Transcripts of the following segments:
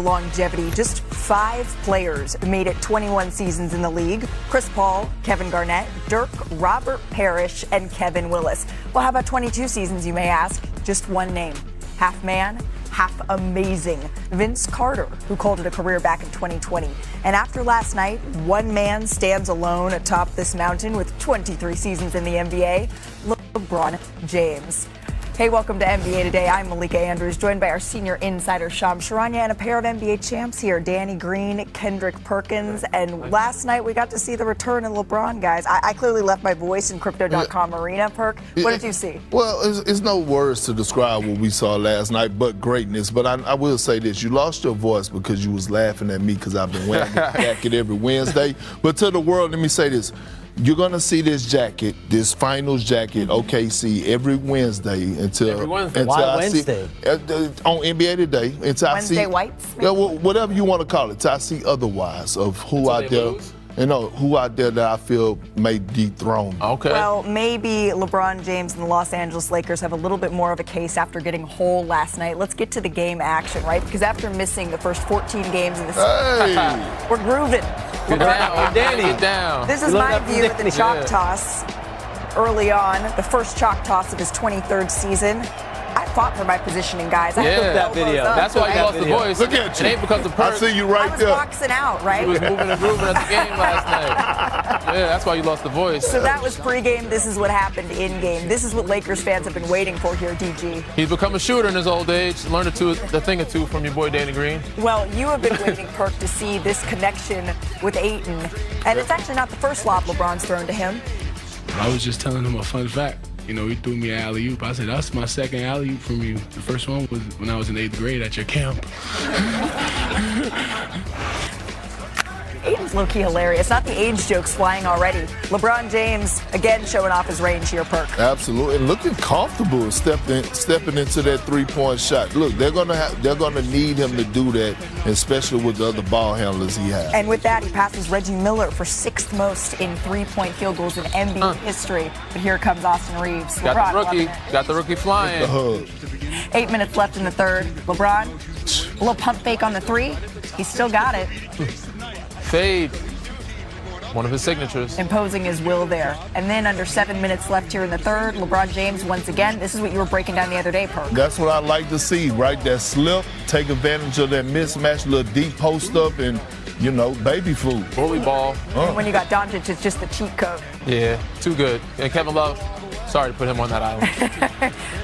longevity, just 5 players made it 21 seasons in the league. Chris Paul, Kevin Garnett, Dirk, Robert Parrish, and Kevin Willis. Well, how about 22 seasons, you may ask? Just one name. Half man, half amazing. Vince Carter, who called it a career back in 2020. And after last night, one man stands alone atop this mountain with 23 seasons in the NBA, LeBron James. Hey, welcome to NBA Today. I'm Malika Andrews, joined by our senior insider, Shams Charania, and a pair of NBA champs here, Danny Green, Kendrick Perkins. And last night, we got to see the return of LeBron, guys. I clearly left my voice in Crypto.com arena, Perk. What did you see? Well, it's no words to describe what we saw last night but greatness. But I will say this. You lost your voice because you was laughing at me because I've been wearing this jacket every Wednesday. But to the world, let me say this. You're going to see this jacket, this finals jacket, OKC, every Wednesday until Why I Wednesday? See, on NBA Today. Until Wednesday I see, whites? Yeah, whatever you want to call it. Till I see otherwise of who out there. Who out there that I feel may dethrone. Okay. Well, maybe LeBron James and the Los Angeles Lakers have a little bit more of a case after getting whole last night. Let's get to the game action, right? Because after missing the first 14 games in the season, we're grooving. Get down, Danny. Get down. This is my view of the chalk toss early on, the first chalk toss of his 23rd season. I fought for my positioning, guys. That video. That's why you lost the voice. Look at you. It ain't because of Perk. I see you right I was there. boxing out, right? He was moving and grooving at the game last night. Yeah, that's why you lost the voice. So that was pregame. This is what happened in-game. This is what Lakers fans have been waiting for here, DG. He's become a shooter in his old age. Learned a thing or two from your boy Danny Green. Well, you have been waiting, Perk, to see this connection with Ayton. And it's actually not the first lob LeBron's thrown to him. I was just telling him a fun fact. You know, he threw me an alley-oop. I said, that's my second alley-oop from you. The first one was when I was in 8th grade at your camp. Ayton's low-key hilarious. Not the age jokes flying already. LeBron James, again, showing off his range here, Perk. Absolutely, and looking comfortable stepping into that three-point shot. Look, they're gonna need him to do that, especially with the other ball handlers he has. And with that, he passes Reggie Miller for 6th most in three-point field goals in NBA history. But here comes Austin Reeves. Got the rookie flying. The hug. 8 minutes left in the third. LeBron, a little pump fake on the three. He's still got it. Fade. One of his signatures. Imposing his will there. And then under 7 minutes left here in the third, LeBron James once again. This is what you were breaking down the other day, Perk. That's what I like to see, right? That slip, take advantage of that mismatch, little deep post up, and, you know, baby food. Bully ball. And when you got Doncic, it's just the cheat code. Yeah, too good. And Kevin Love, sorry to put him on that island.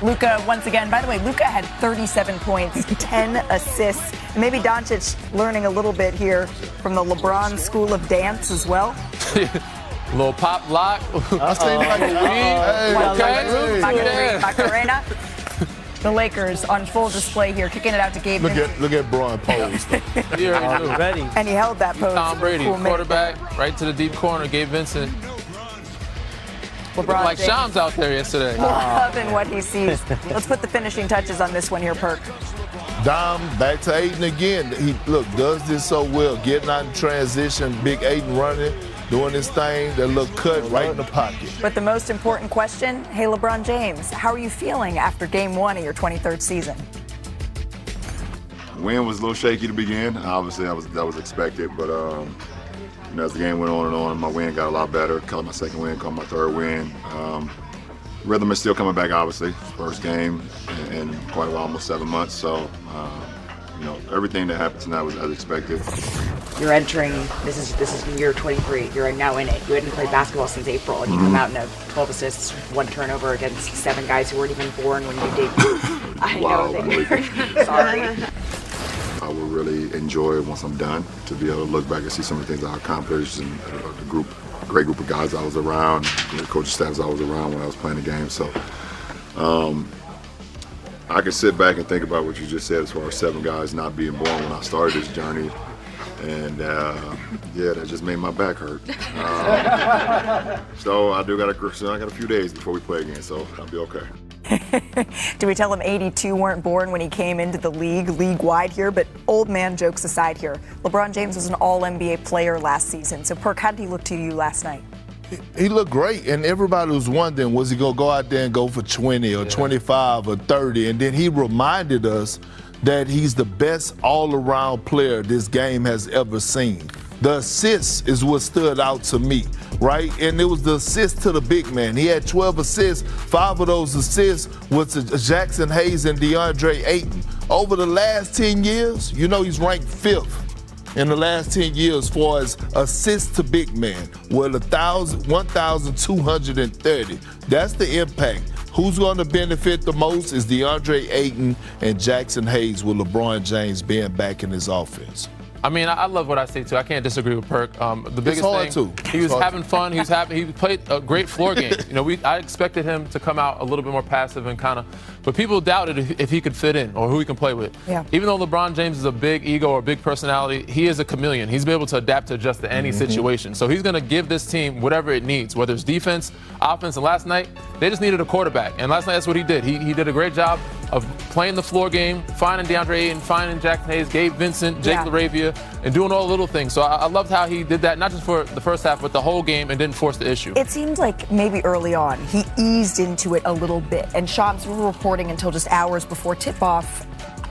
Luka, once again. By the way, Luka had 37 points, 10 assists. And maybe Doncic learning a little bit here from the LeBron school of dance as well. Little pop lock. I see Macarena. The Lakers on full display here, kicking it out to Gabe Vincent. Look at Braun pose. He already knew. Ready. And he held that pose. Tom Brady, Cool quarterback, right to the deep corner. Gabe Vincent. LeBron Like James. Shams out there yesterday. Loving what he sees. Let's put the finishing touches on this one here, Perk. Dom, back to Ayton again. He, does this so well. Getting out in transition, big Ayton running, doing his thing. That little cut right in the pocket. But the most important question, hey, LeBron James, how are you feeling after game 1 of your 23rd season? Win was a little shaky to begin. Obviously, that was expected, but as the game went on, my win got a lot better. Caught my second win, caught my third win. Rhythm is still coming back, obviously. First game in quite a while, almost 7 months. So, everything that happened tonight was as expected. You're entering, this is year 23. You're now in it. You hadn't played basketball since April, and you come out in a 12 assists, 1 turnover against 7 guys who weren't even born when you debuted. I know that. Sorry. I will really enjoy it once I'm done to be able to look back and see some of the things I accomplished and the great group of guys I was around, the coaching staffs I was around when I was playing the game. So I can sit back and think about what you just said as far as 7 guys not being born when I started this journey. And that just made my back hurt. So I got a few days before we play again, so I'll be okay. Do we tell him 82 weren't born when he came into the league-wide here? But old man jokes aside here, LeBron James was an all-NBA player last season. So, Perk, how did he look to you last night? He looked great, and everybody was wondering, was he going to go out there and go for 20 or 25 or 30? And then he reminded us that he's the best all-around player this game has ever seen. The assists is what stood out to me, right? And it was the assist to the big man. He had 12 assists. 5 of those assists was to Jackson Hayes and DeAndre Ayton. Over the last 10 years, you know he's ranked 5th in the last 10 years as far as assists to big man, with 1,230. That's the impact. Who's going to benefit the most is DeAndre Ayton and Jackson Hayes, with LeBron James being back in his offense. I mean, I love what I see too. I can't disagree with Perk. The biggest thing, he was having fun. He was happy. He played a great floor game. You know, I expected him to come out a little bit more passive and kind of, but people doubted if he could fit in or who he can play with. Yeah. Even though LeBron James is a big ego or big personality, he is a chameleon. He's been able to adapt to adjust to any situation. So he's going to give this team whatever it needs, whether it's defense, offense. And last night, they just needed a quarterback. And last night, that's what he did. He did a great job of playing the floor game, finding DeAndre Ayton, finding Jackson Hayes, Gabe Vincent, Jake LaRavia, and doing all the little things. So I loved how he did that, not just for the first half, but the whole game, and didn't force the issue. It seemed like maybe early on he eased into it a little bit. And Shams, we were reporting until just hours before tip-off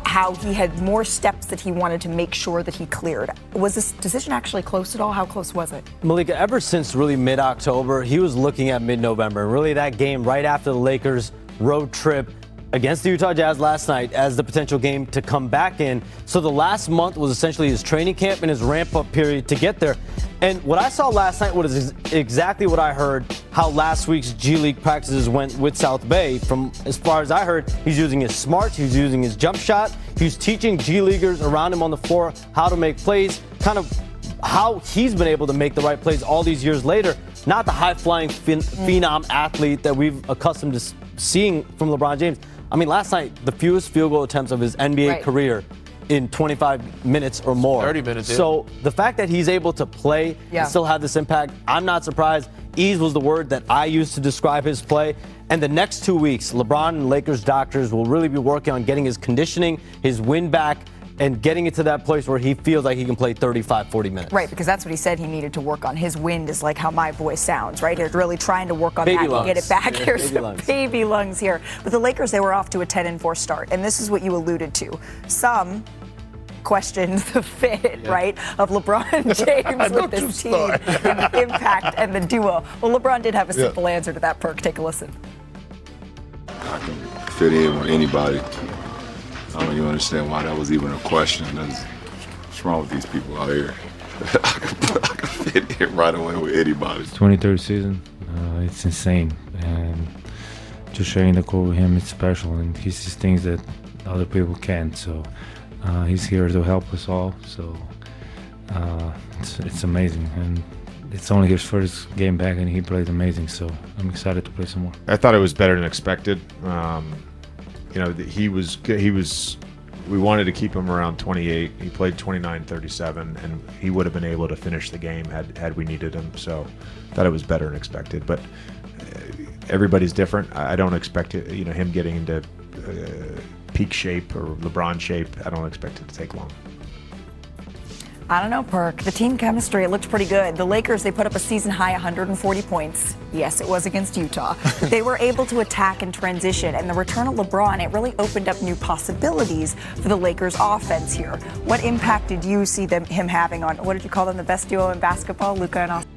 how he had more steps that he wanted to make sure that he cleared. Was this decision actually close at all? How close was it? Malika, ever since really mid-October, he was looking at mid-November. And really that game right after the Lakers road trip against the Utah Jazz last night as the potential game to come back in. So the last month was essentially his training camp and his ramp-up period to get there. And what I saw last night was exactly what I heard how last week's G League practices went with South Bay. From as far as I heard, he's using his smarts, he's using his jump shot, he's teaching G Leaguers around him on the floor how to make plays, kind of how he's been able to make the right plays all these years later. Not the high-flying phenom athlete that we've accustomed to seeing from LeBron James. I mean, last night, the fewest field goal attempts of his NBA career in 25 minutes or more. 30 minutes, yeah. So the fact that he's able to play and still have this impact, I'm not surprised. Ease was the word that I used to describe his play. And the next 2 weeks, LeBron and Lakers doctors will really be working on getting his conditioning, his wind back, and getting it to that place where he feels like he can play 35, 40 minutes. Right, because that's what he said he needed to work on. His wind is like how my voice sounds, right? He's really trying to work on baby that lungs. and get it back. Yeah, Here's baby some lungs. baby lungs here. But the Lakers, they were off to a 10-4 start, and this is what you alluded to. Some questioned the fit, right, of LeBron James with this team and the impact and the duo. Well, LeBron did have a simple answer to that, Perk. Take a listen. I can fit in with anybody. I don't even understand why that was even a question. What's wrong with these people out here? I can fit in right away with anybody. 23rd season, it's insane. And just sharing the court with him, it's special. And he sees things that other people can't. So he's here to help us all. So it's amazing. And it's only his first game back, and he played amazing. So I'm excited to play some more. I thought it was better than expected. You know, he was good. We wanted to keep him around 28. He played 29-37, and he would have been able to finish the game had we needed him. So I thought it was better than expected. But everybody's different. I don't expect it, him getting into peak shape or LeBron shape. I don't expect it to take long. I don't know, Perk. The team chemistry, it looked pretty good. The Lakers, they put up a season-high 140 points. Yes, it was against Utah. They were able to attack and transition, and the return of LeBron, it really opened up new possibilities for the Lakers' offense here. What impact did you see him having on, what did you call them, the best duo in basketball, Luka and Austin?